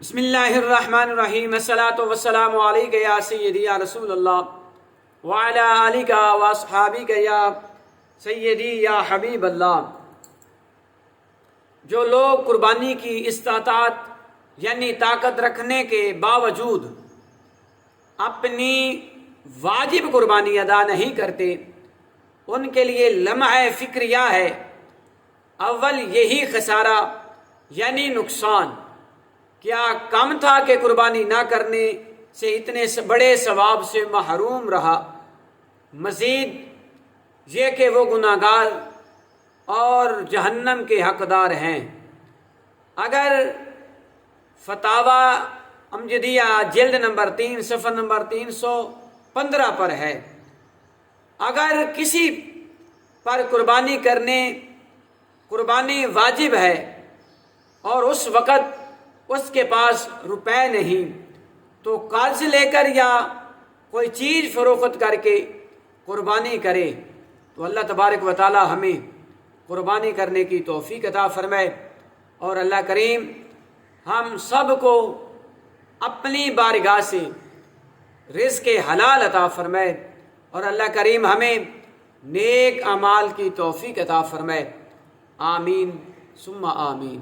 بسم اللہ الرحمن الرحیم، الصلاۃ والسلام علیک یا سیدی یا رسول اللہ وعلی آلک واصحابک یا سیدی یا حبیب اللہ۔ جو لوگ قربانی کی استطاعت یعنی طاقت رکھنے کے باوجود اپنی واجب قربانی ادا نہیں کرتے، ان کے لیے لمحہ فکریہ ہے۔ اول یہی خسارہ یعنی نقصان، کیا کم تھا کہ قربانی نہ کرنے سے اتنے بڑے ثواب سے محروم رہا؟ مزید یہ کہ وہ گناہگار اور جہنم کے حقدار ہیں۔ اگر فتاوی امجدیہ جلد نمبر 3 صفحہ نمبر 315 پر ہے، اگر کسی پر قربانی واجب ہے اور اس وقت اس کے پاس روپے نہیں، تو قرض لے کر یا کوئی چیز فروخت کر کے قربانی کرے تو اللہ تبارک و تعالی ہمیں قربانی کرنے کی توفیق عطا فرمائے، اور اللہ کریم ہم سب کو اپنی بارگاہ سے رزق حلال عطا فرمائے، اور اللہ کریم ہمیں نیک اعمال کی توفیق عطا فرمائے۔ آمین ثم آمین۔